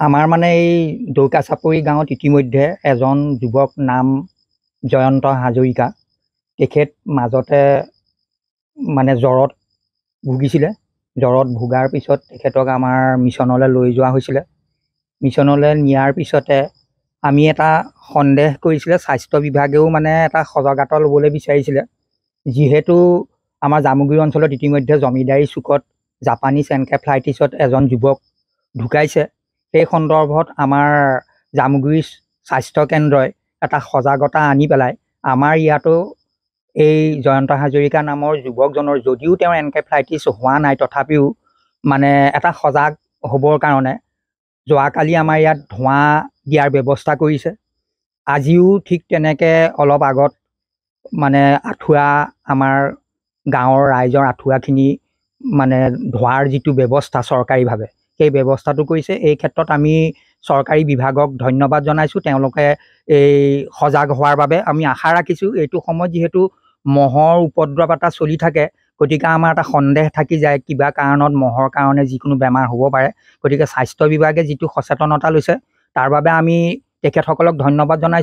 আমাৰ মানে এই দৌকাচাপৰি গাঁৱত ইতিমধ্যে এজন যুৱক নাম জয়ন্ত হাজৰিকা তেখেত মাজতে মানে জ্বৰত ভুগিছিলে। জ্বৰত ভোগাৰ পিছত তেখেতক আমাৰ মিছনলৈ লৈ যোৱা হৈছিলে। মিছনলৈ নিয়াৰ পিছতে আমি এটা সন্দেহ কৰিছিলে, স্বাস্থ্য বিভাগেও মানে এটা সজাগতা ল'বলৈ বিচাৰিছিলে। যিহেতু আমাৰ জামুগুৰি অঞ্চলত ইতিমধ্যে জমিদাৰী চুকত জাপানীজ এনকেফ্লাইটিছত এজন যুৱক ঢুকাইছে। সেই সন্দৰ্ভত আমাৰ জামুগুৰি স্বাস্থ্য কেন্দ্ৰই এটা সজাগতা আনি পেলাই আমাৰ ইয়াতো এই জয়ন্ত হাজৰিকা নামৰ যুৱকজনৰ যদিও তেওঁৰ এনকেফ্লাইটিছ হোৱা নাই, তথাপিও মানে এটা সজাগ হ'বৰ কাৰণে যোৱাকালি আমাৰ ইয়াত ধোঁৱা দিয়াৰ ব্যৱস্থা কৰিছে। আজিও ঠিক তেনেকৈ অলপ আগত মানে আঁঠুৱা আমাৰ গাঁৱৰ ৰাইজৰ আঁঠুৱাখিনি মানে ধোৱাৰ যিটো ব্যৱস্থা চৰকাৰীভাৱে সেই ব্যৱস্থাটো কৰিছে। এই ক্ষেত্ৰত আমি চৰকাৰী বিভাগক ধন্যবাদ জনাইছোঁ, তেওঁলোকে এই সজাগ হোৱাৰ বাবে। আমি আশা ৰাখিছোঁ এইটো সময়ত যিহেতু মহৰ উপদ্ৰৱ এটা চলি থাকে, গতিকে আমাৰ এটা সন্দেহ থাকি যায় কিবা কাৰণত মহৰ কাৰণে যিকোনো বেমাৰ হ'ব পাৰে। গতিকে স্বাস্থ্য বিভাগে যিটো সচেতনতা লৈছে তাৰ বাবে আমি তেখেতসকলক ধন্যবাদ জনাইছোঁ।